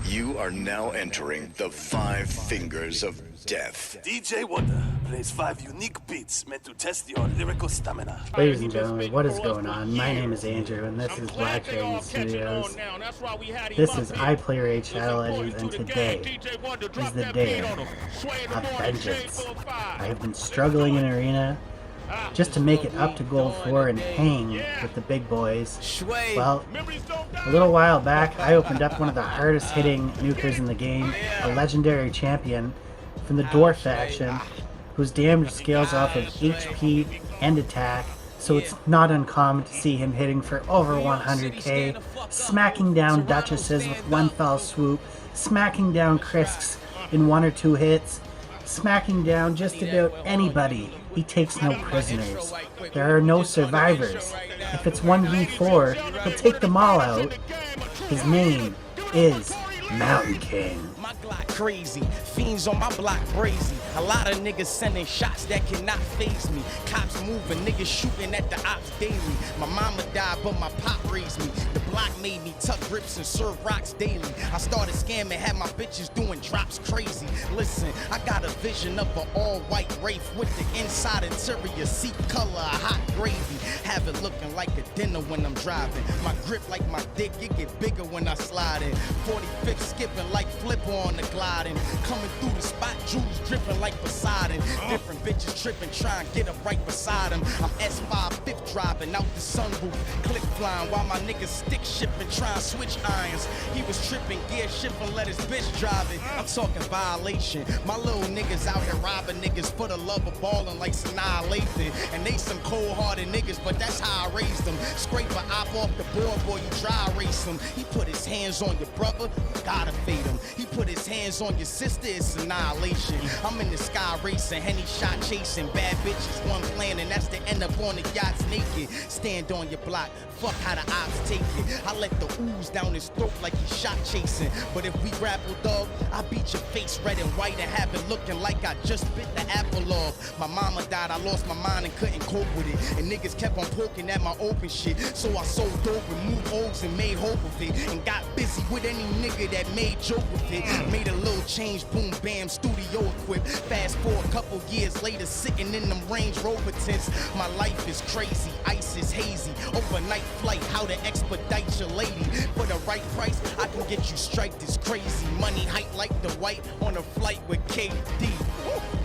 You are now entering the 5 Fingers of Death. DJ Wonder plays 5 unique beats meant to test your lyrical stamina. Ladies and gentlemen, what is going on? My name is Andrew, and this is BlackDragon Studios. This is iPlay Raid Shadow Legends, and today is the day of vengeance. I have been struggling in Arena just to make it up to Gold 4 and hang with the big boys. Well, a little while back, I opened up one of the hardest hitting nukers in the game, a legendary champion from the Dwarf faction, whose damage scales off of HP and attack, so it's not uncommon to see him hitting for over 100k, smacking down duchesses with one fell swoop, smacking down Krisks in 1 or 2 hits, smacking down just about anybody. He takes no prisoners. There are no survivors. If it's 1v4, he'll take them all out. His name is Mountain King. My Glock crazy, fiends on my block brazy. A lot of niggas sending shots that cannot faze me. Cops moving, niggas shooting at the ops daily. My mama died, but my pop raised me. The block made me tuck grips and serve rocks daily. I started scamming, had my bitches doing drops crazy. Listen, I got a vision of an all-white Wraith with the inside interior seat color of hot gravy. Have it looking like a dinner when I'm driving. My grip like my dick, it get bigger when I slide in. 45th skipping like Flipper on the gliding. Coming through the spot, jewels dripping like Poseidon. Different bitches tripping, trying to get up right beside him. I'm S5 fifth driving out the sunroof, click flying while my niggas stick shipping, trying to switch irons. He was tripping, gear shifting, let his bitch drive it. I'm talking violation. My little niggas out here robbing niggas for the love of balling like 𝓑𝓸𝓻𝓮. And they some cold-hearted niggas, but that's how I raised them. Scrape a op off the board, boy, you dry race him. He put his hands on your brother, gotta fade him. He put his hands on your sister, it's annihilation. I'm in the sky racing, Henny shot chasing. Bad bitches, one plan, and that's to end up on the yachts naked. Stand on your block, fuck how the ops take it. I let the ooze down his throat like he shot chasing. But if we grapple, dog, I beat your face red and white and have it looking like I just bit the apple off. My mama died, I lost my mind and couldn't cope with it. And niggas kept on poking at my open shit. So I sold dope, removed O's and made hope of it. And got busy with any nigga that made joke with it. Made a little change, boom, bam, studio equipped. Fast forward a couple years later, sitting in them Range Rover tents. My life is crazy, ice is hazy. Overnight flight, how to expedite your lady. For the right price, I can get you striped, it's crazy. Money height like the white on a flight with KD.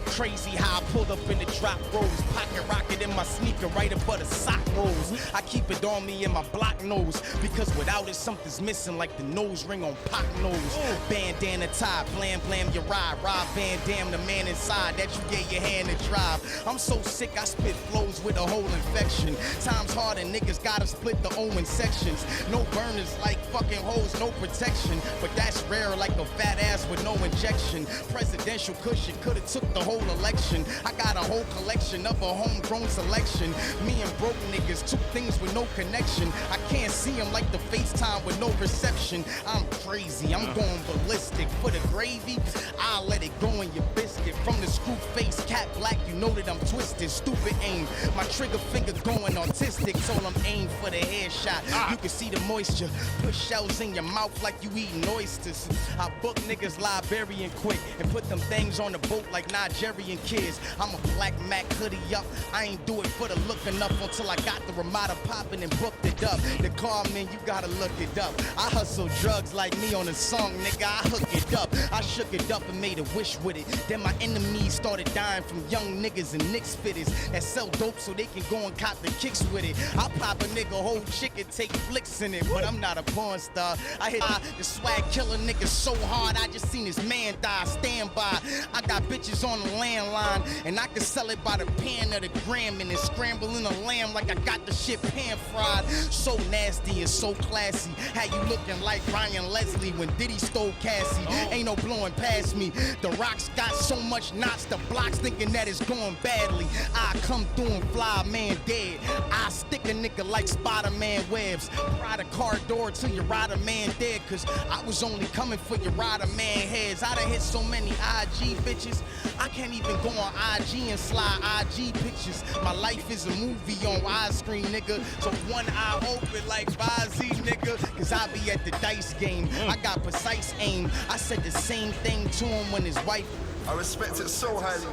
Crazy how I pulled up in the drop rolls. Pocket rocket in my sneaker right above the sock rolls. I keep it on me in my block nose, because without it something's missing like the nose ring on Pac nose. Bandana tie, blam blam your ride. Rob Van Dam, the man inside that you gave your hand to drive. I'm so sick I spit flows with a whole infection. Times hard and niggas gotta split the O in sections. No burners like fucking hoes, no protection. But that's rare like a fat ass with no injection. Presidential cushion could've took the whole election. I got a whole collection of a homegrown selection. Me and broke niggas, 2 things with no connection. I can't see them like the FaceTime with no reception. I'm crazy, I'm going ballistic. For the gravy, I'll let it go in your biscuit. From the screw face, cat black, you know that I'm twisted. Stupid aim, my trigger finger going autistic. So I'm aimed for the headshot. You can see the moisture. Put shells in your mouth like you eating oysters. I book niggas Liberian quick and put them things on the boat like Nigerian kids. I'm a black Mac hoodie up. I ain't do it for the look enough until I got the Ramada popping and booked it up. The car, man, you gotta look it up. I hustle drugs like me on a song, nigga, I hook it up. I shook it up and made a wish with it. Then my enemies started dying from young niggas and Knicks fitters that sell dope so they can go and cop the kicks with it. I pop a nigga whole chick and take flicks in it, but I'm not a porn star. I hit the swag killer nigga so hard, I just seen his man die. Stand by. I got bitches on the landline, and I can sell it by the pan of the gram and then scramble in a lamb like I got the shit pan fried. So nasty and so classy. How you looking like Ryan Leslie when Diddy stole Cassie? Ain't no blowing past me. The rocks got so much knots, the blocks thinking that it's going badly. I come through and fly a man dead. I stick a nigga like Spider-Man webs. Ride a car door till you ride a man dead, cause I was only coming for your rider man heads. I done hit so many IG bitches, I can't can't even go on IG and slide IG pictures. My life is a movie on widescreen, nigga. So one eye open like Bazzi, nigga. Cause I be at the dice game. I got precise aim. I said the same thing to him when his wife. I respect it so highly.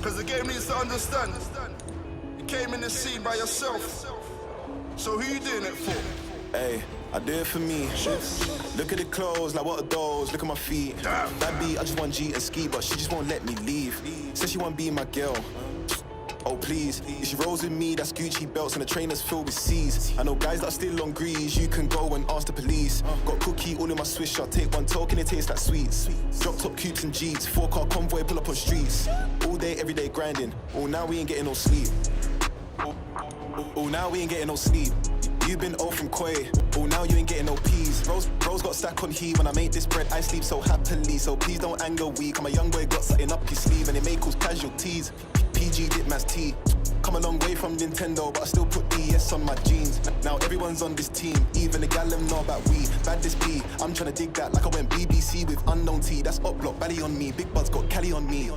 Cause the game needs to understand. You came in the scene by yourself. So who you doing it for? Hey, I do it for me. Look at the clothes, like what are those? Look at my feet. That beat, I just want G and ski, but she just won't let me leave. Says she won't be my girl. Oh please, if she rolls with me, that's Gucci belts and the trainers filled with C's. I know guys that are still on grease, you can go and ask the police. Got cookie all in my Swisher, take one token, it tastes like sweets. Drop top cubes and Jeeps, 4-car convoy, pull up on streets. All day, every day grinding, oh now we ain't getting no sleep. Oh now we ain't getting no sleep. You've been old from Koi, oh now you ain't getting no peas. Rose got stack on heat, when I make this bread I sleep so happily. So please don't anger weak, I'm a young boy got something up his sleeve and it may cause casualties. PG dip man's T. Come a long way from Nintendo, but I still put DS on my jeans. Now everyone's on this team, even the gal them know about we. Bad this be, I'm tryna dig that like I went BBC with unknown T. That's up block, baddie on me, big bud's got Cali on me.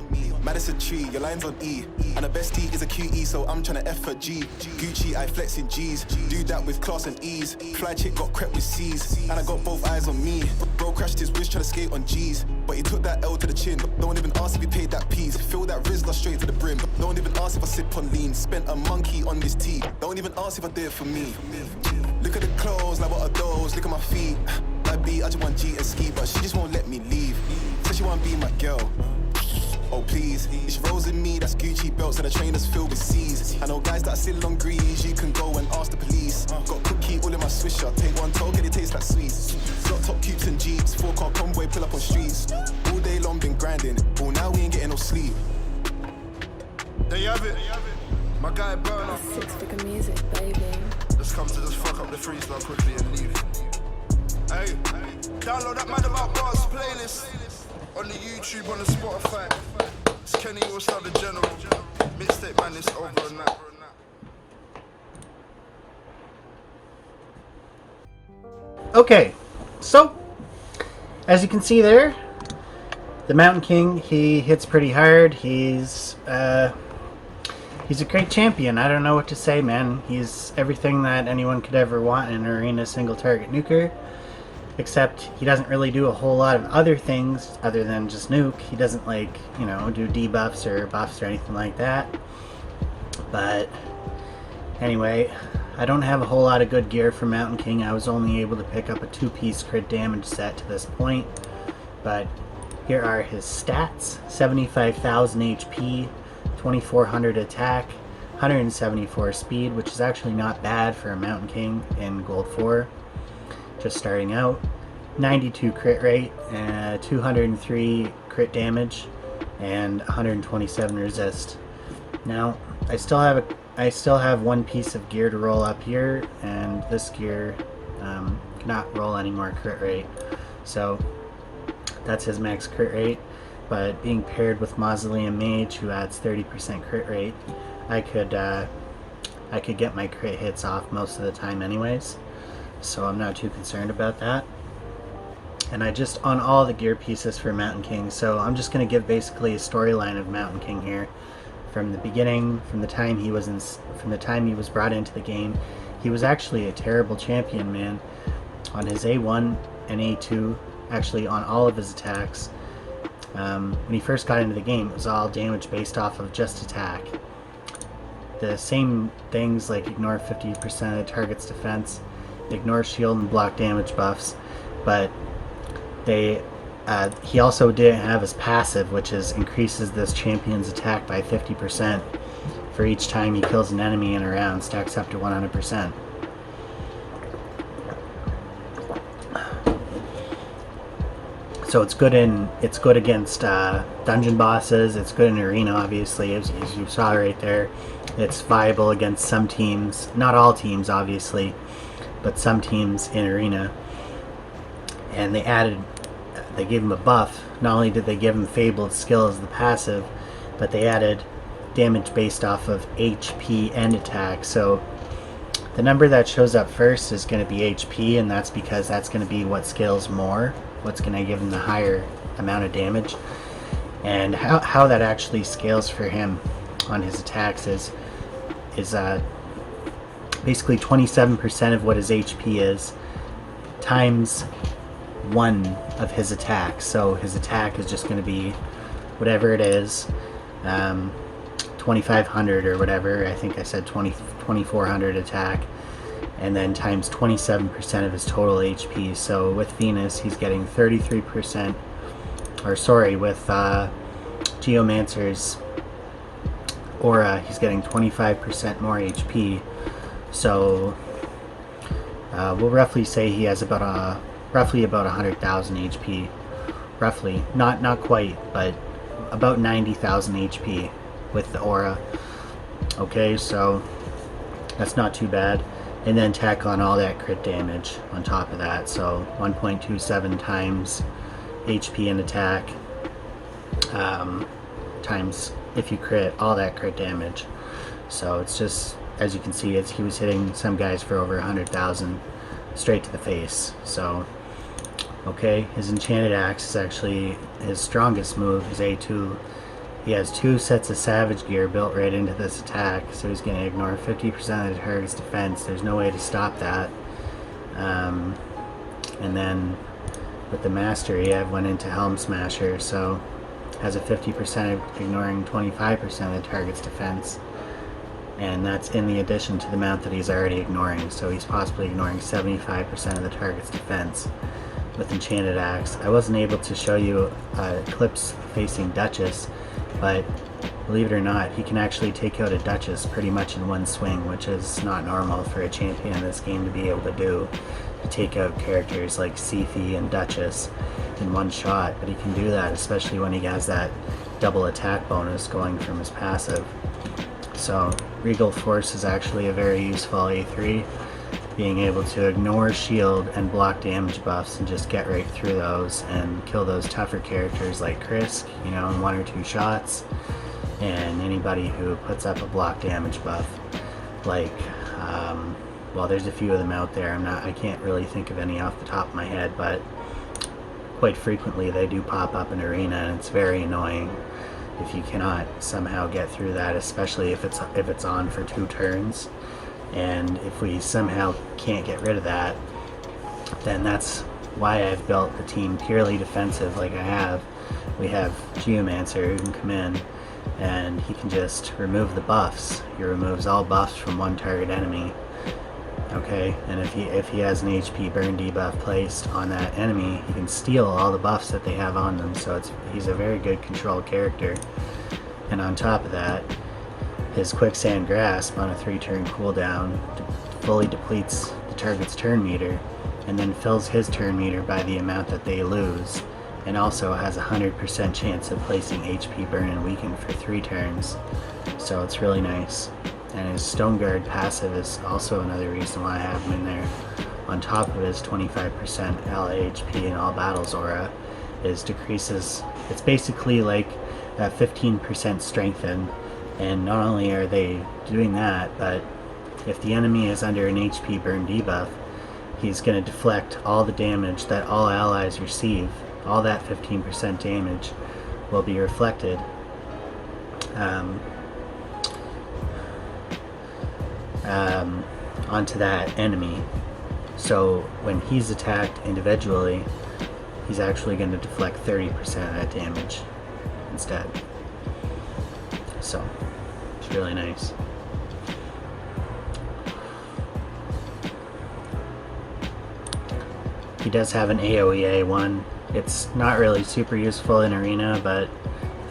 Madison tree, your line's on E. And the best T is a QE, so I'm tryna F for G. Gucci, I flex in G's. Do that with class and ease. Fly chick got crept with C's. And I got both eyes on me. Bro crashed his wrist tryna skate on G's. But he took that L to the chin. Don't even ask if he paid that piece. Fill that Rizzler straight to the brim. Don't even ask if I sip on lean. Spent a monkey on this tea. Don't even ask if I did it for me. Look at the clothes, like what are those? Look at my feet. That beat, I just want G and ski, but she just won't let me leave. Says she wanna be my girl. Oh please, if she rolls with me, that's Gucci belts and the trainers filled with C's. I know guys that are still on grease, you can go and ask the police. Got cookie all in my Swisher, take one token, it tastes like sweets. Got top cubes and Jeeps, 4-car convoy, pull up on streets. All day long been grinding, oh now we ain't getting no sleep. There you have it. My guy Burner. Six-figure music, baby. Just come to just fuck up the freestyle quickly and leave. Hey, download that Mad About Bars playlist on the YouTube, on the Spotify. It's 𝓑𝓫𝓭𝓪𝓬𝓸𝓷 Mixtape man, it's over and that. Okay, so as you can see there, the Mountain King, he hits pretty hard. He's a great champion. I don't know what to say, man. He's everything that anyone could ever want in an arena single target nuker, except he doesn't really do a whole lot of other things other than just nuke. He doesn't, like, you know, do debuffs or buffs or anything like that. But anyway, I don't have a whole lot of good gear for Mountain King. I was only able to pick up a 2-piece crit damage set to this point, but here are his stats: 75,000 HP, 2400 attack, 174 speed, which is actually not bad for a Mountain King in Gold 4, just starting out. 92 crit rate, 203 crit damage, and 127 resist. Now, I still have one piece of gear to roll up here, and this gear cannot roll any more crit rate. So that's his max crit rate, but being paired with Mausoleum Mage, who adds 30% crit rate, I could get my crit hits off most of the time anyways, so I'm not too concerned about that. And I just on all the gear pieces for Mountain King, so I'm just going to give basically a storyline of Mountain King here. From the beginning, from the time he was brought into the game, he was actually a terrible champion, man. On his A1 and A2, actually on all of his attacks, when he first got into the game, it was all damage based off of just attack. The same things like ignore 50% of the target's defense, ignore shield and block damage buffs, but he also didn't have his passive, which increases this champion's attack by 50% for each time he kills an enemy in a round, stacks up to 100%. So it's good against dungeon bosses. It's good in arena, obviously, as you saw right there. It's viable against some teams, not all teams, obviously, but some teams in arena. And they gave him a buff. Not only did they give him Fabled Skill as the passive, but they added damage based off of HP and attack. So the number that shows up first is going to be HP, and that's because that's going to be what scales more, what's going to give him the higher amount of damage. And how that actually scales for him on his attacks is basically 27% of what his HP is times 1 of his attack. So his attack is just going to be whatever it is, 2500 or whatever. I think I said 2400 attack, and then times 27% of his total HP. So with Venus, he's getting 33%, or sorry, with Geomancer's aura, he's getting 25% more HP. So we'll roughly say he has about roughly about 100,000 HP, roughly, not quite, but about 90,000 HP with the aura. Okay, so that's not too bad. And then tack on all that crit damage on top of that, so 1.27 times HP and attack, times if you crit, all that crit damage. So it's just, as you can see, he was hitting some guys for over 100,000 straight to the face. So okay, his enchanted axe is actually his strongest move, his A2. He has 2 sets of savage gear built right into this attack, so he's going to ignore 50% of the target's defense. There's no way to stop that. And then with the mastery, I went into Helm Smasher, so has a 50% ignoring 25% of the target's defense. And that's in the addition to the amount that he's already ignoring, so he's possibly ignoring 75% of the target's defense with enchanted axe. I wasn't able to show you clips facing Duchess, but believe it or not, he can actually take out a Duchess pretty much in one swing, which is not normal for a champion in this game to be able to do, to take out characters like Siphi and Duchess in one shot. But he can do that, especially when he has that double attack bonus going from his passive. So Regal Force is actually a very useful A3, being able to ignore shield and block damage buffs and just get right through those and kill those tougher characters like Krisk, you know, in 1 or 2 shots, and anybody who puts up a block damage buff. Like, well, there's a few of them out there. I can't really think of any off the top of my head, but quite frequently they do pop up in Arena, and it's very annoying if you cannot somehow get through that, especially if it's on for 2 turns. And if we somehow can't get rid of that, then that's why I've built the team purely defensive like I have. We have Geomancer who can come in and he can just remove the buffs. He removes all buffs from one target enemy. Okay, and if he has an HP burn debuff placed on that enemy, he can steal all the buffs that they have on them, so he's a very good control character. And on top of that, his Quicksand Grasp on a 3-turn cooldown fully depletes the target's turn meter, and then fills his turn meter by the amount that they lose, and also has a 100% chance of placing HP burn and weaken for 3 turns. So it's really nice. And his Stone Guard passive is also another reason why I have him in there. On top of his 25% LHP in all battles aura, decreases, it's basically like a 15% strengthen. And not only are they doing that, but if the enemy is under an HP burn debuff, he's going to deflect all the damage that all allies receive. All that 15% damage will be reflected onto that enemy. So when he's attacked individually, he's actually going to deflect 30% of that damage instead. So it's really nice. He does have an AOEA one. It's not really super useful in Arena, but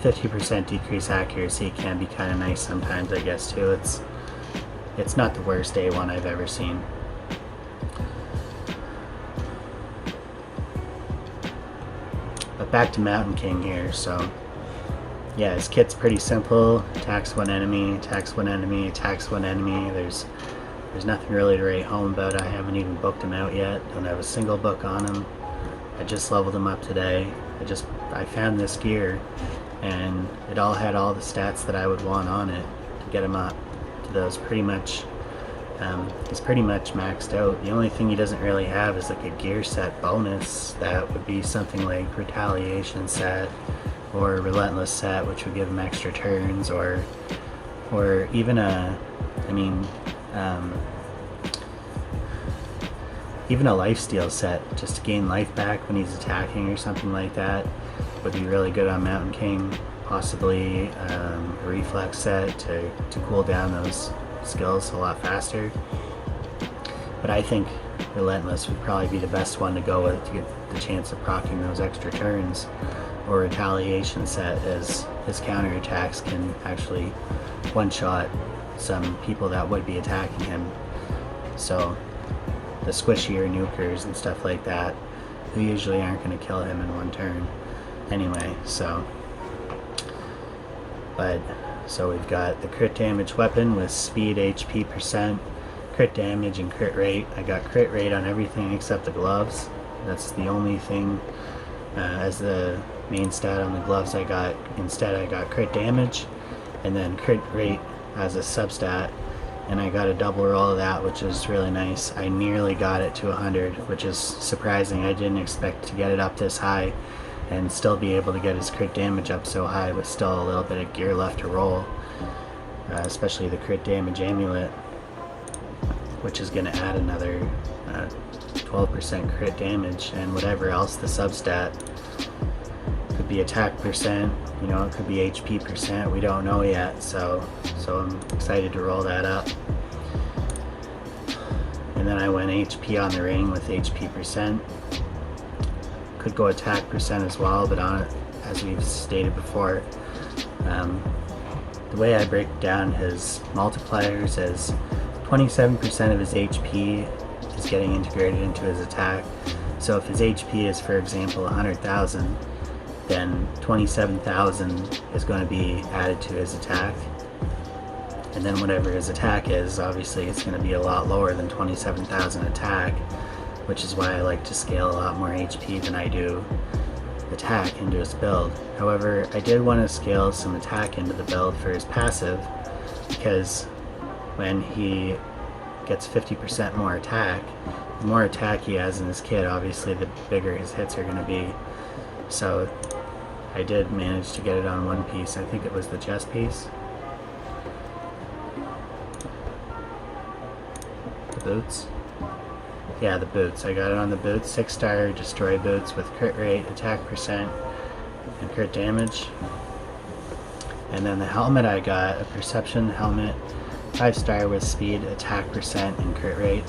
50% decrease accuracy can be kind of nice sometimes, I guess, too. It's not the worst A1 I've ever seen. But back to Mountain King here, so yeah, his kit's pretty simple. Attacks 1 enemy, attacks 1 enemy, attacks 1 enemy. There's nothing really to write home about. I haven't even booked him out yet. Don't have a single book on him. I just leveled him up today. I found this gear, and it all had all the stats that I would want on it to get him up to those pretty much. He's pretty much maxed out. The only thing he doesn't really have is like a gear set bonus that would be something like Retaliation Set or Relentless set, which would give him extra turns, or even a, even a lifesteal set, just to gain life back when he's attacking or something like that, would be really good on Mountain King. Possibly a reflex set to cool down those skills a lot faster. But I think Relentless would probably be the best one to go with to get the chance of proccing those extra turns, or Retaliation set, as his counterattacks can actually one-shot some people that would be attacking him. So the squishier nukers and stuff like that, who usually aren't going to kill him in one turn anyway. So we've got the crit damage weapon with speed, HP %, crit damage, and crit rate. I got crit rate on everything except the gloves. That's the only thing as the main stat on the gloves I got. Instead I got crit damage and then crit rate as a substat, and I got a double roll of that, which is really nice. I nearly got it to 100, which is surprising. I didn't expect to get it up this high and still be able to get his crit damage up so high with still a little bit of gear left to roll, especially the crit damage amulet, which is going to add another 12% crit damage, and whatever else the substat could be, attack %, you know, it could be HP %, we don't know yet, so I'm excited to roll that up. And then I went HP on the ring with HP %. Could go attack % as well, but on it, as we've stated before, the way I break down his multipliers is 27% of his HP is getting integrated into his attack. So if his HP is, for example, 100,000, then 27,000 is going to be added to his attack. And then whatever his attack is, obviously it's going to be a lot lower than 27,000 attack, which is why I like to scale a lot more HP than I do attack into his build. However, I did want to scale some attack into the build for his passive, because when he gets 50% more attack, the more attack he has in his kit, obviously the bigger his hits are going to be. So I did manage to get it on one piece. I think it was the chest piece. The boots. Yeah, the boots. I got it on the boots. 6-star destroy boots with crit rate, attack %, and crit damage. And then the helmet, I got a perception helmet, 5-star with speed, attack %, and crit rate.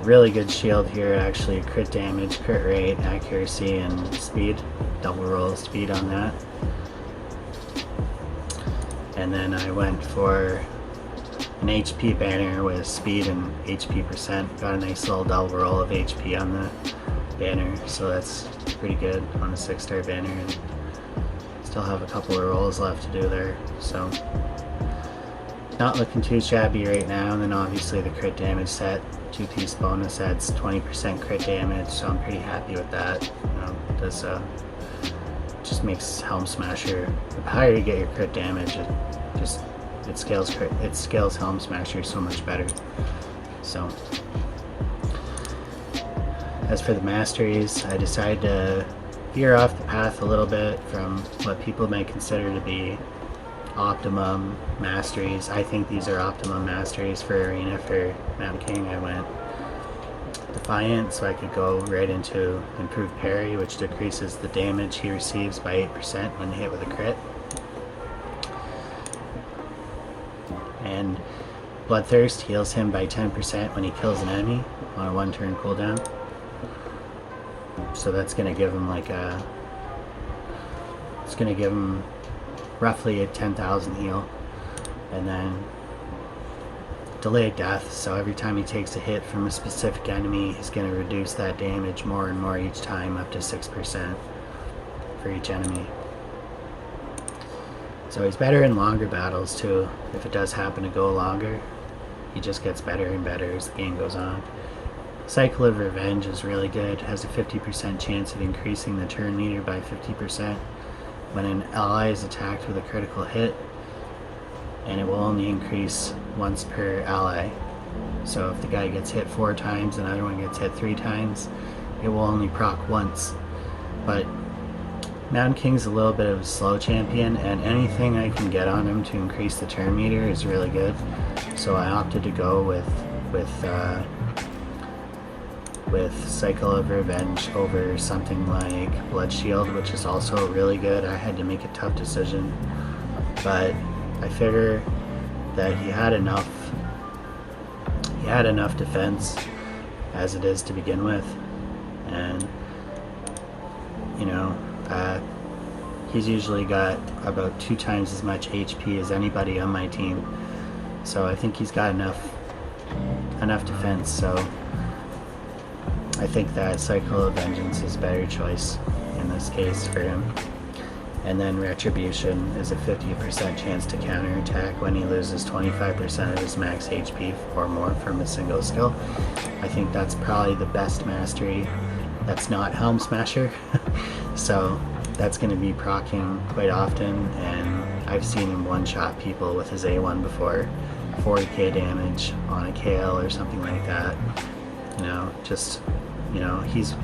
Really good shield here, actually. Crit damage, crit rate, accuracy, and speed. Double roll speed on that. And then I went for an HP banner with speed and HP %. Got a nice little double roll of HP on the banner, so that's pretty good on a 6-star banner. And still have a couple of rolls left to do there, so not looking too shabby right now. And then obviously the crit damage set, 2-piece bonus, adds 20% crit damage, so I'm pretty happy with that. You know, does just makes Helm Smasher, the higher you get your crit damage, it scales Helm Smasher so much better. So as for the masteries, I decided to veer off the path a little bit from what people may consider to be optimum masteries. I think these are optimum masteries for Arena. For Mountain King, I went Defiant, so I could go right into Improved Parry, which decreases the damage he receives by 8% when hit with a crit. And Bloodthirst heals him by 10% when he kills an enemy on a 1-turn cooldown. So that's going to give him it's going to give him roughly a 10,000 heal. And then Delayed Death, so every time he takes a hit from a specific enemy, he's going to reduce that damage more and more each time, up to 6% for each enemy. So he's better in longer battles too. If it does happen to go longer, he just gets better and better as the game goes on. Cycle of Revenge is really good, has a 50% chance of increasing the turn meter by 50% when an ally is attacked with a critical hit, and it will only increase once per ally. So if the guy gets hit 4 times and the other one gets hit 3 times, it will only proc once. But Mountain King's a little bit of a slow champion, and anything I can get on him to increase the turn meter is really good. So I opted to go with Cycle of Revenge over something like Blood Shield, which is also really good. I had to make a tough decision, but I figure that he had enough defense as it is to begin with, and you know, he's usually got about 2 times as much HP as anybody on my team, so I think he's got enough defense. So I think that Cycle of Vengeance is a better choice in this case for him. And then Retribution is a 50% chance to counterattack when he loses 25% of his max HP or more from a single skill. I think that's probably the best mastery that's not Helm Smasher. So that's going to be proccing quite often, and I've seen him one-shot people with his A1 before, 40k damage on a KL or something like that. You know, just, you know, he's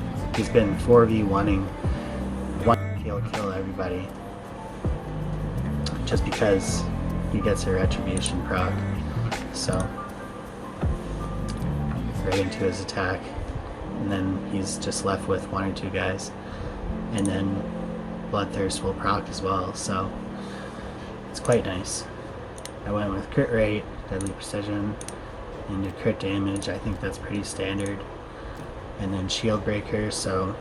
been 4v1ing kill everybody just because he gets a retribution proc. So right into his attack, and then he's just left with 1 or 2 guys, and then Bloodthirst will proc as well, so it's quite nice. I went with crit rate, deadly precision, and crit damage. I think that's pretty standard. And then shield breaker, so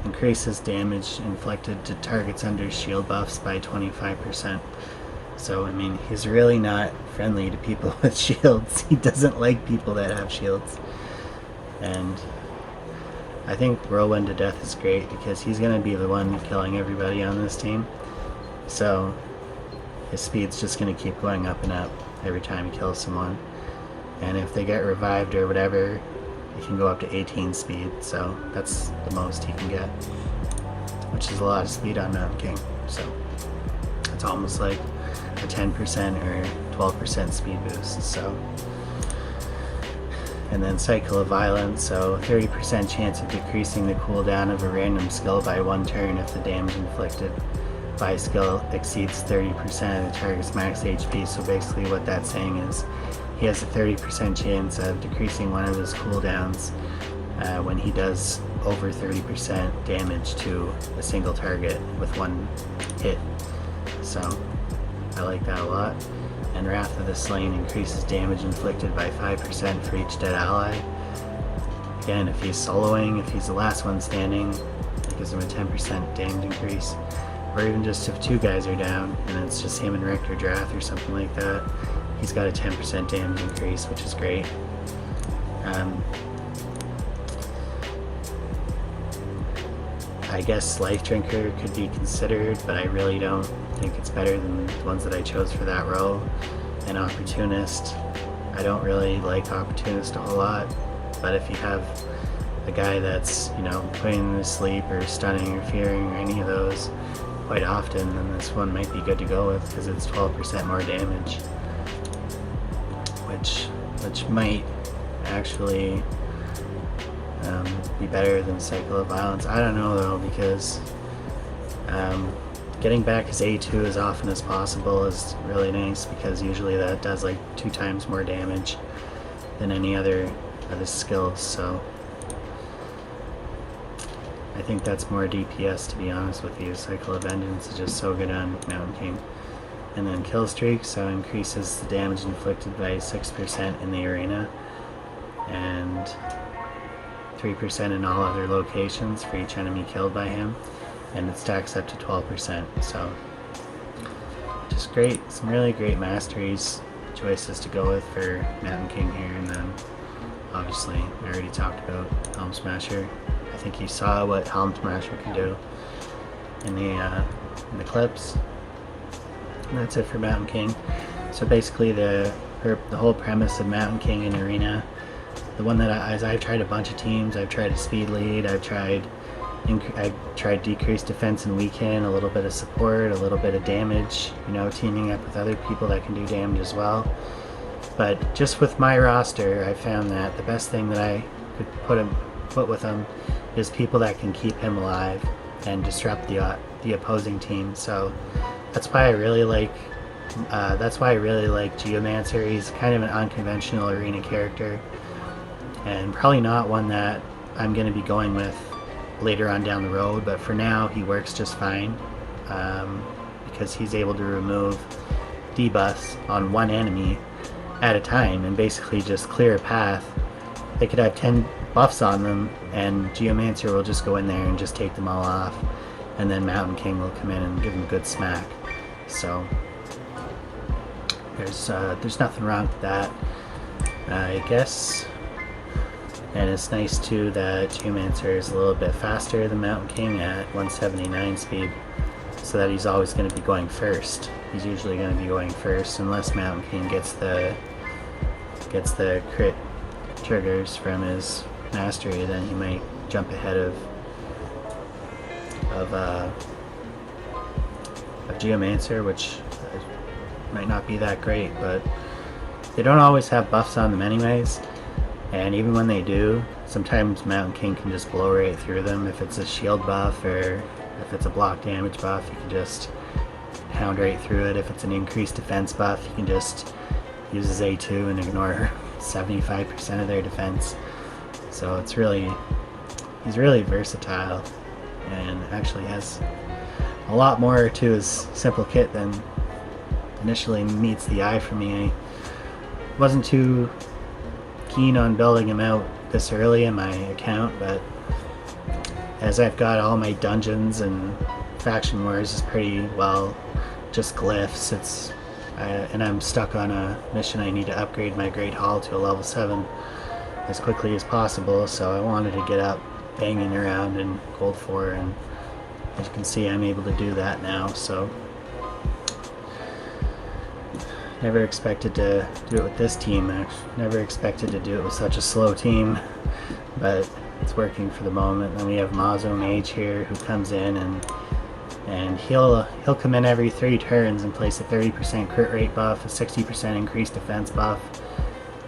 increases damage inflicted to targets under shield buffs by 25%. So I mean, he's really not friendly to people with shields. He doesn't like people that have shields. And I think Whirlwind to Death is great because he's going to be the one killing everybody on this team. So his speed's just going to keep going up and up every time he kills someone. And if they get revived or whatever, he can go up to 18 speed, so that's the most he can get, which is a lot of speed on Mountain King. So it's almost like a 10% or 12% speed boost. So, and then Cycle of Violence, so 30% chance of decreasing the cooldown of a random skill by 1 turn if the damage inflicted by skill exceeds 30% of the target's max HP. So basically what that's saying is he has a 30% chance of decreasing one of his cooldowns when he does over 30% damage to a single target with 1 hit. So I like that a lot. And Wrath of the Slain increases damage inflicted by 5% for each dead ally. Again, if he's soloing, if he's the last one standing, it gives him a 10% damage increase. Or even just if 2 guys are down and it's just him and Rick or Drath or something like that, he's got a 10% damage increase, which is great. I guess Life Drinker could be considered, but I really don't think it's better than the ones that I chose for that role. And Opportunist, I don't really like Opportunist a whole lot, but if you have a guy that's, you know, putting him to sleep or stunning or fearing or any of those quite often, then this one might be good to go with because it's 12% more damage. Which might actually be better than Cycle of Violence. I don't know though, because getting back his A2 as often as possible is really nice, because usually that does like 2 times more damage than any other of his skills. So I think that's more DPS, to be honest with you. Cycle of Vengeance is just so good on Mountain King. And then Kill Streak, so increases the damage inflicted by 6% in the arena and 3% in all other locations for each enemy killed by him, and it stacks up to 12%. So just great, some really great masteries choices to go with for Mountain King here. And then obviously we already talked about Helm Smasher. I think you saw what Helm Smasher can do in the clips. And that's it for Mountain King. So basically the whole premise of Mountain King in Arena, the one that I've tried a bunch of teams. I've tried a speed lead, I've tried decreased defense and weaken, a little bit of support, a little bit of damage, you know, teaming up with other people that can do damage as well. But just with my roster, I found that the best thing that I could put with him is people that can keep him alive and disrupt the the opposing team. So that's why I really like Geomancer. He's kind of an unconventional arena character, and probably not one that I'm going to be going with later on down the road, but for now he works just fine, because he's able to remove debuffs on one enemy at a time and basically just clear a path. They could have 10 buffs on them, and Geomancer will just go in there and just take them all off, and then Mountain King will come in and give him a good smack. So there's nothing wrong with that, I guess. And it's nice too that Geomancer is a little bit faster than Mountain King at 179 speed, so that he's always going to be going first. He's usually going to be going first unless Mountain King gets the crit triggers from his mastery. Then he might jump ahead of Geomancer, which might not be that great, but they don't always have buffs on them anyways. And even when they do, sometimes Mountain King can just blow right through them. If it's a shield buff or if it's a block damage buff, you can just pound right through it. If it's an increased defense buff, you can just use his A2 and ignore 75% of their defense. So he's really versatile, and actually has a lot more to his simple kit than initially meets the eye for me. I wasn't too keen on building him out this early in my account, but as I've got all my dungeons and faction wars is pretty well just glyphs, and I'm stuck on a mission. I need to upgrade my Great Hall to a level 7 as quickly as possible, so I wanted to get up banging around in Gold 4, and as you can see I'm able to do that now. So never expected to do it with this team. I never expected to do it with such a slow team, but it's working for the moment. And we have Mazo Mage here who comes in and he'll come in every 3 turns and place a 30% crit rate buff, a 60% increased defense buff,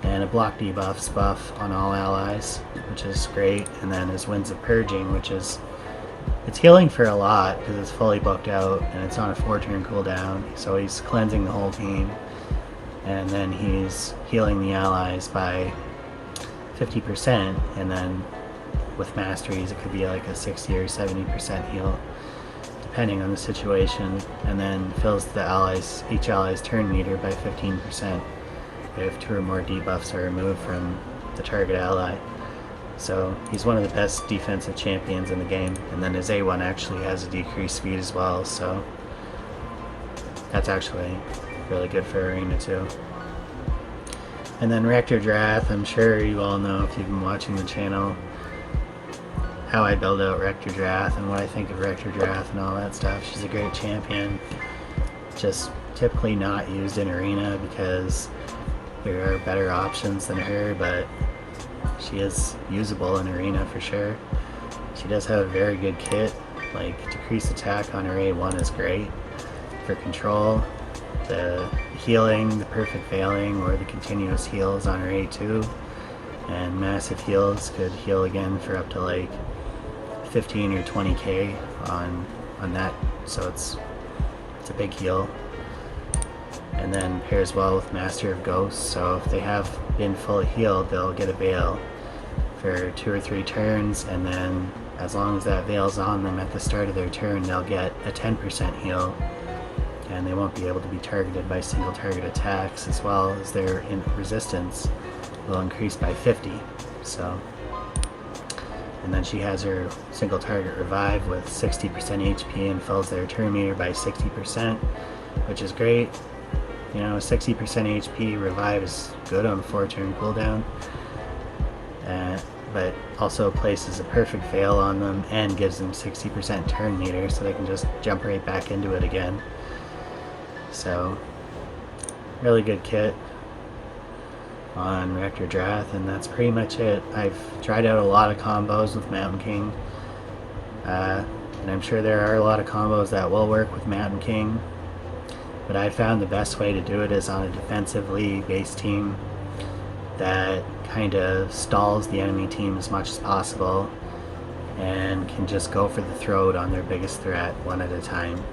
and a block debuffs buff on all allies, which is great. And then his Winds of Purging, which is, it's healing for a lot because it's fully booked out and it's on a 4-turn cooldown, so he's cleansing the whole team. And then he's healing the allies by 50%, and then with masteries it could be like a 60 or 70% heal depending on the situation, and then fills each ally's turn meter by 15% if 2 or more debuffs are removed from the target ally. So he's one of the best defensive champions in the game, and then his A1 actually has a decreased speed as well, so that's actually really good for Arena too. And then 𝓬𝓬𝓷, I'm sure you all know if you've been watching the channel how I build out 𝓬𝓬𝓷 and what I think of 𝓬𝓬𝓷 and all that stuff. She's a great champion, just typically not used in Arena because there are better options than her, but she is usable in Arena for sure. She does have a very good kit, like decreased attack on her A1 is great for control. The healing, the perfect failing, or the continuous heals on her A2, and massive heals could heal again for up to like 15 or 20k on that, so it's a big heal. And then pairs well with Master of Ghosts, so if they have been fully healed, they'll get a Veil for 2 or 3 turns, and then as long as that Veil's on them at the start of their turn, they'll get a 10% heal. And they won't be able to be targeted by single target attacks, as well as their resistance will increase by 50. So, and then she has her single target revive with 60% HP and fills their turn meter by 60%, which is great. You know, 60% HP revive is good on a 4-turn cooldown, but also places a perfect fail on them and gives them 60% turn meter, so they can just jump right back into it again. So, really good kit on 𝓬𝓬𝓷, and that's pretty much it. I've tried out a lot of combos with Mountain King, and I'm sure there are a lot of combos that will work with Mountain King, but I found the best way to do it is on a defensively based team that kind of stalls the enemy team as much as possible and can just go for the throat on their biggest threat one at a time.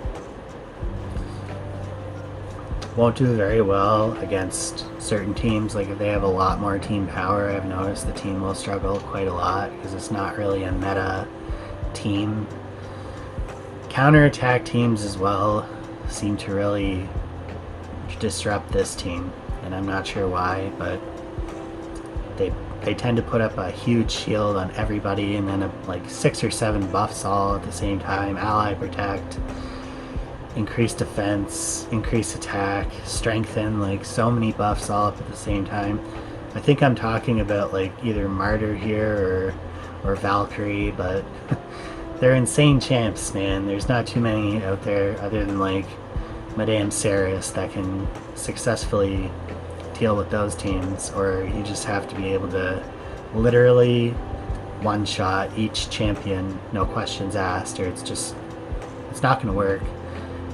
Won't do very well against certain teams. Like if they have a lot more team power, I've noticed the team will struggle quite a lot because it's not really a meta team. Counterattack teams as well seem to really disrupt this team, and I'm not sure why, but they tend to put up a huge shield on everybody and then like 6 or 7 buffs all at the same time. Ally protect, increase defense, increase attack, strengthen, like so many buffs all up at the same time. I think I'm talking about like either Martyr here or Valkyrie, but they're insane champs, man. There's not too many out there other than like Madame Ceres that can successfully deal with those teams, or you just have to be able to literally one-shot each champion, no questions asked, or it's not going to work.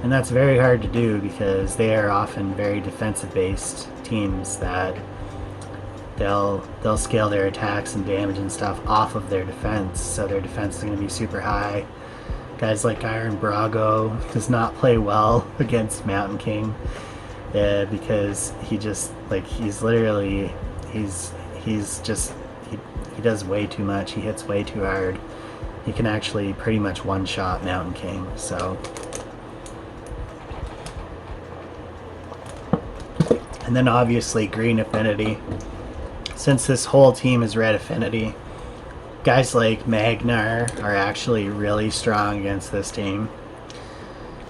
And that's very hard to do because they are often very defensive-based teams that they'll scale their attacks and damage and stuff off of their defense, so their defense is going to be super high. Guys like Iron Brago does not play well against Mountain King because he just like he does way too much. He hits way too hard. He can actually pretty much one-shot Mountain King. So, and then obviously Green Affinity. Since this whole team is Red Affinity, guys like Magnar are actually really strong against this team.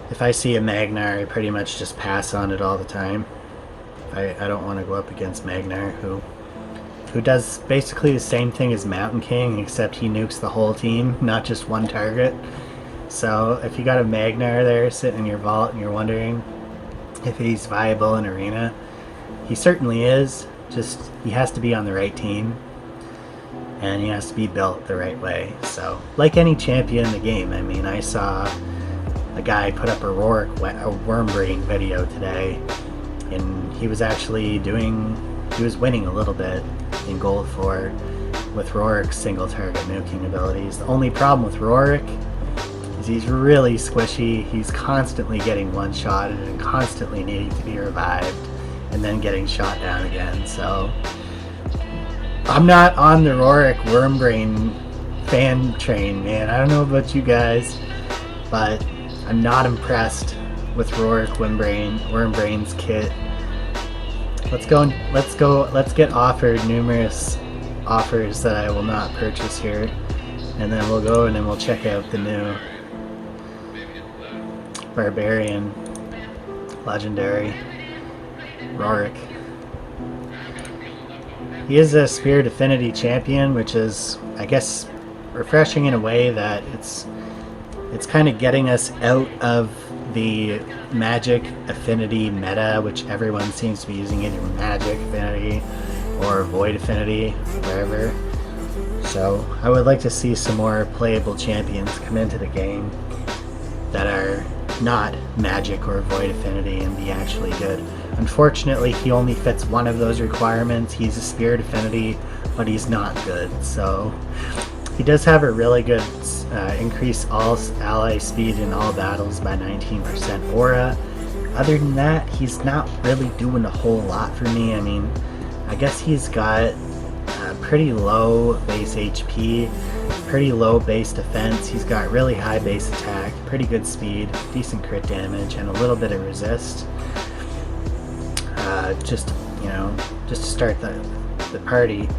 If I see a Magnar, I pretty much just pass on it all the time. I don't want to go up against Magnar, who does basically the same thing as Mountain King, except he nukes the whole team, not just one target. So if you got a Magnar there sitting in your vault and you're wondering if he's viable in Arena, he certainly is. Just he has to be on the right team, and he has to be built the right way. So, like any champion in the game, I mean, I saw a guy put up a Wurmbrane video today, and he was actually winning a little bit in Gold 4 with Roric's single target nuking abilities. The only problem with Roric is he's really squishy. He's constantly getting one-shotted and constantly needing to be revived and then getting shot down again. So I'm not on the Roric Wurmbrane fan train, man. I don't know about you guys, but I'm not impressed with Roric Wurmbrane's kit. Let's get offered numerous offers that I will not purchase here, and then we'll go and then we'll check out the new Barbarian Legendary Roric. He is a Spirit Affinity champion, which is, I guess, refreshing in a way that it's kind of getting us out of the Magic Affinity meta, which everyone seems to be using, either Magic Affinity or Void Affinity, wherever. So I would like to see some more playable champions come into the game that are not Magic or Void Affinity and be actually good. Unfortunately, he only fits one of those requirements. He's a Spirit Affinity, but he's not good. So he does have a really good increase all ally speed in all battles by 19% aura. Other than that, he's not really doing a whole lot for me. I mean, I guess he's got pretty low base HP, pretty low base defense. He's got really high base attack, pretty good speed, decent crit damage, and a little bit of resist. Just to start the party.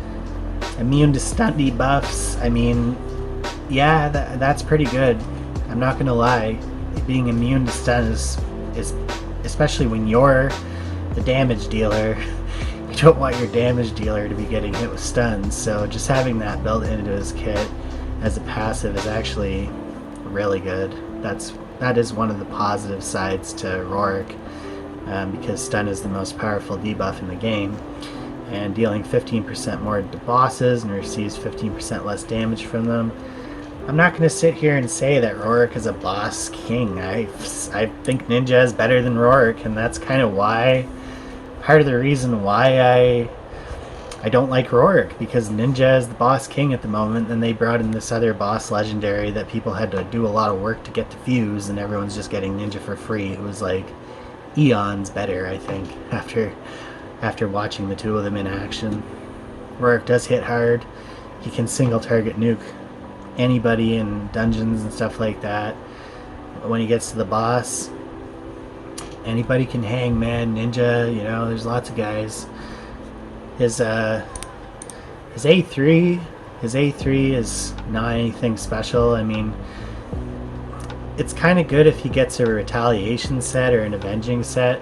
Immune to stun debuffs. I mean, yeah, that's pretty good. I'm not gonna lie. Being immune to stun is especially when you're the damage dealer. You don't want your damage dealer to be getting hit with stuns. So just having that built into his kit as a passive is actually really good. That is one of the positive sides to Roric, because stun is the most powerful debuff in the game, and dealing 15% more to bosses and receives 15% less damage from them. I'm not going to sit here and say that Roric is a boss king. I think Ninja is better than Roric, and that's kind of why, part of the reason why I don't like Roric because Ninja is the boss king at the moment, and they brought in this other boss legendary that people had to do a lot of work to get to fuse, and everyone's just getting Ninja for free. It was like eons better, I think, after watching the two of them in action. Roric does hit hard. He can single target nuke anybody in dungeons and stuff like that. When he gets to the boss, anybody can hang, man. Ninja, you know, there's lots of guys. His A3 is not anything special. I mean, it's kind of good if he gets a retaliation set or an avenging set,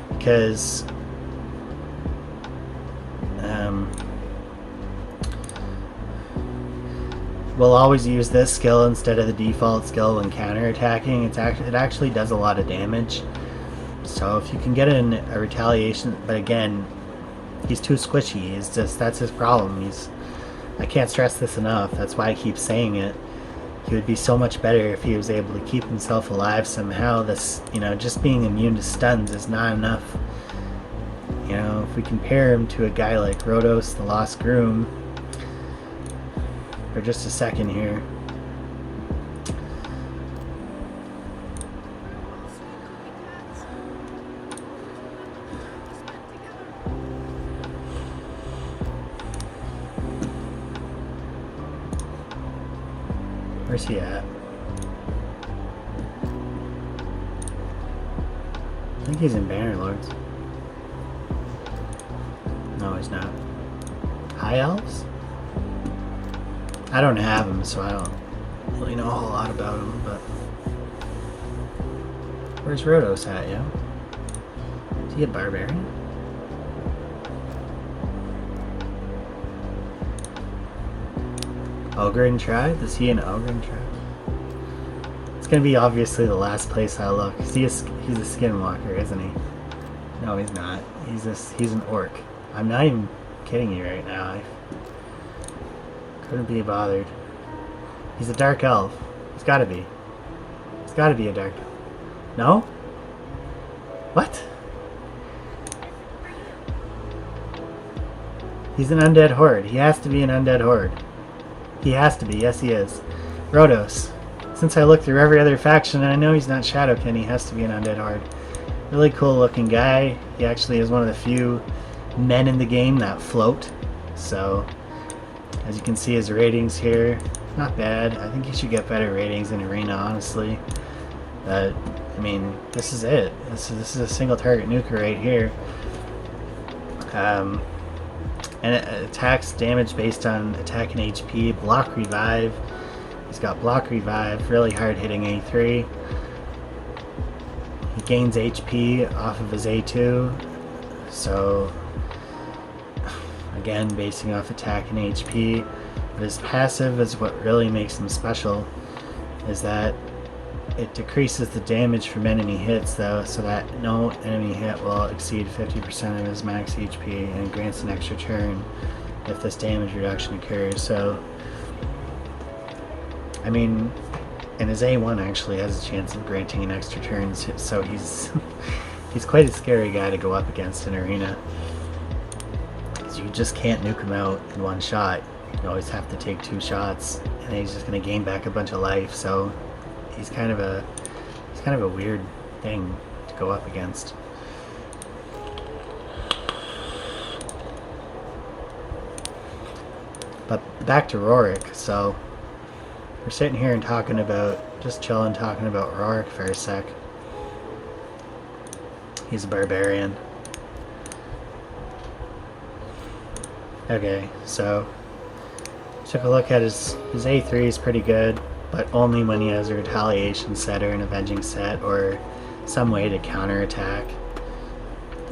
because we'll always use this skill instead of the default skill when counterattacking. It actually does a lot of damage. So if you can get in a retaliation, but again, he's too squishy. That's his problem. I can't stress this enough. That's why I keep saying it. He would be so much better if he was able to keep himself alive somehow. This, you know, just being immune to stuns is not enough. You know, if we compare him to a guy like Rhodos, the Lost Groom, for just a second here. Where's he at? I think he's in Bannerlords. No, he's not. High Elves? I don't have him, so I don't really know a whole lot about him, but... Where's Rhodos at, yo? Is he a barbarian? Ogryn tribe? Is he an Ogryn tribe? It's gonna be obviously the last place I look. He's a skinwalker, isn't he? No, he's not. He's an orc. I'm not even kidding you right now. I couldn't be bothered. He's a dark elf. He's gotta be. He's gotta be a dark elf. No? What? He's an undead horde. He has to be an undead horde. He has to be. Yes, he is. Rhodos. Since I looked through every other faction and I know he's not Shadowkin, he has to be an undead horde. Really cool looking guy. He actually is one of the few men in the game that float. So, as you can see, his ratings here, not bad. I think he should get better ratings in Arena, honestly. But, I mean, this is it. This is a single target nuker right here. And it attacks damage based on attack and HP, block revive. He's got block revive, really hard hitting A3. He gains HP off of his A2. So, again, basing off attack and HP. But his passive is what really makes him special, is that it decreases the damage from enemy hits, though, so that no enemy hit will exceed 50% of his max HP, and grants an extra turn if this damage reduction occurs. So, I mean, and his A1 actually has a chance of granting an extra turn, so he's he's quite a scary guy to go up against in Arena. Because you just can't nuke him out in one shot. You always have to take 2 shots, and then he's just going to gain back a bunch of life, so he's kind of a weird thing to go up against. But back to Roric. So we're sitting here and just talking about Roric for a sec. He's a barbarian. Okay, so took a look at his A3 is pretty good, but only when he has a retaliation set or an avenging set or some way to counterattack.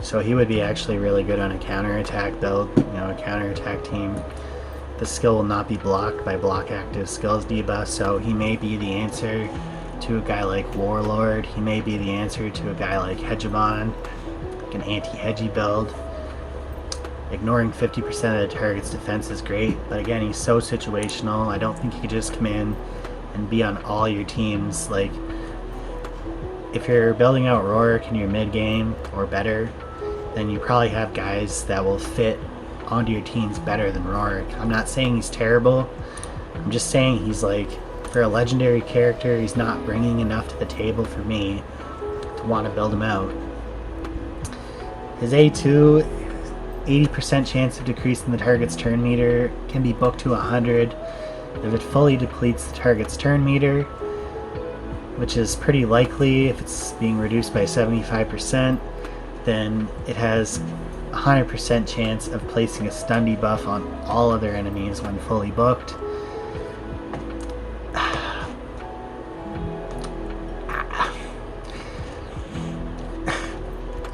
So he would be actually really good on a counterattack build, you know, a counterattack team. The skill will not be blocked by block active skills debuff, so he may be the answer to a guy like Warlord. He may be the answer to a guy like Hegemon, like an anti-hedgy build. Ignoring 50% of the target's defense is great, but again, he's so situational. I don't think he could just come in and be on all your teams. Like, if you're building out Roric in your mid game or better, then you probably have guys that will fit onto your team's better than Roric. I'm not saying he's terrible. I'm just saying he's like, for a legendary character, he's not bringing enough to the table for me to want to build him out. His A2, 80% chance of decreasing the target's turn meter, can be booked to 100 if it fully depletes the target's turn meter, which is pretty likely. If it's being reduced by 75%, then it has 100% chance of placing a stun debuff on all other enemies when fully booked.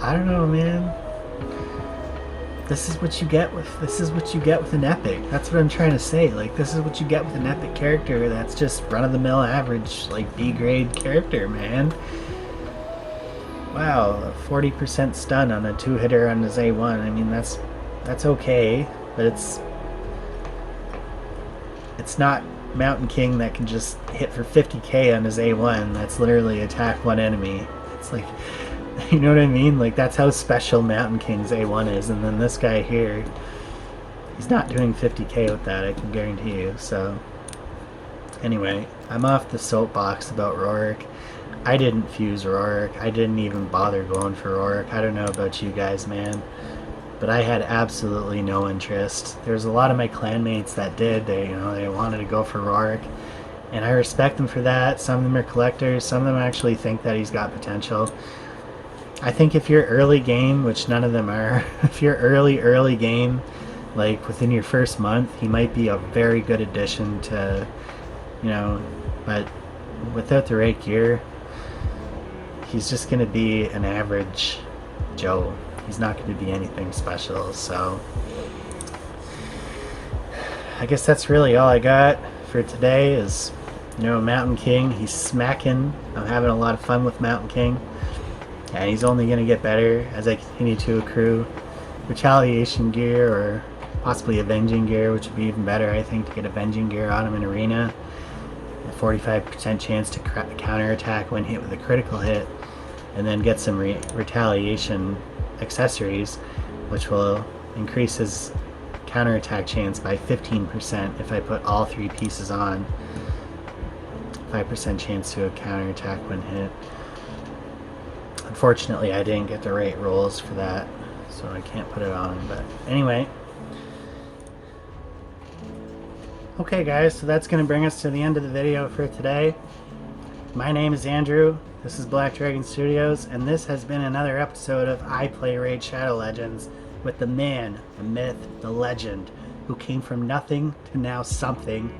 I don't know, man. This is what you get with an epic. That's what I'm trying to say. Like, this is what you get with an epic character that's just run-of-the-mill average, like, B-grade character, man. Wow, a 40% stun on a 2-hitter on his A1. I mean, that's okay, but it's not Mountain King that can just hit for 50k on his A1. That's literally attack one enemy. It's like, you know what I mean? Like, that's how special Mountain King's A1 is. And then this guy here, he's not doing 50k with that, I can guarantee you. So, anyway, I'm off the soapbox about Roric. I didn't fuse Roric. I didn't even bother going for Roric. I don't know about you guys, man, but I had absolutely no interest. There's a lot of my clanmates that did. They wanted to go for Roric, and I respect them for that. Some of them are collectors. Some of them actually think that he's got potential. I think if you're early game, which none of them are, if you're early game, like within your first month, he might be a very good addition to, but without the right gear, he's just going to be an average Joe. He's not going to be anything special. So I guess that's really all I got for today is, Mountain King. He's smacking. I'm having a lot of fun with Mountain King. And he's only going to get better as I continue to accrue retaliation gear or possibly avenging gear, which would be even better, I think, to get avenging gear on him in arena. A 45% chance to counterattack when hit with a critical hit, and then get some retaliation accessories, which will increase his counterattack chance by 15% if I put all 3 pieces on. 5% chance to a counterattack when hit. Unfortunately, I didn't get the right rolls for that, so I can't put it on, but anyway. Okay guys, so that's going to bring us to the end of the video for today. My name is Andrew, this is Black Dragon Studios, and this has been another episode of iPlay Raid Shadow Legends with the man, the myth, the legend, who came from nothing to now something,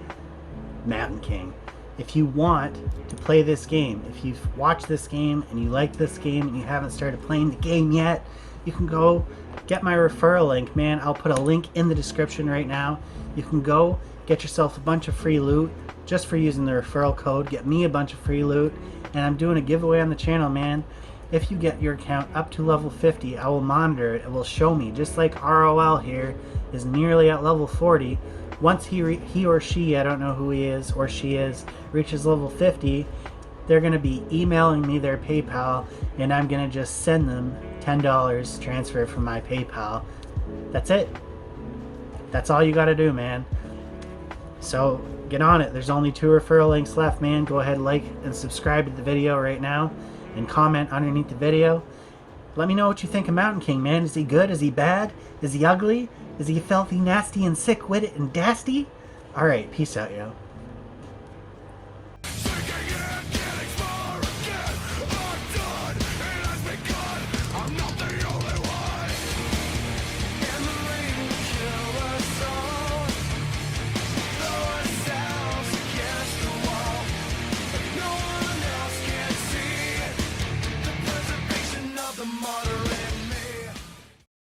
Mountain King. If you want to play this game, if you've watched this game and you like this game and you haven't started playing the game yet, you can go get my referral link, man. I'll put a link in the description right now. You can go get yourself a bunch of free loot just for using the referral code. Get me a bunch of free loot, and I'm doing a giveaway on the channel, man. If you get your account up to level 50, I will monitor it. It will show me, just like ROL here is nearly at level 40. Once he or she, I don't know who he is or she is, reaches level 50, they're going to be emailing me their PayPal, and I'm going to just send them $10 transfer from my PayPal. That's it. That's all you got to do, man. So get on it. There's only 2 referral links left, man. Go ahead, like and subscribe to the video right now and comment underneath the video. Let me know what you think of Mountain King, man. Is he good? Is he bad? Is he ugly? Is he filthy, nasty, and sick-witted and dasty? Alright, peace out, yo.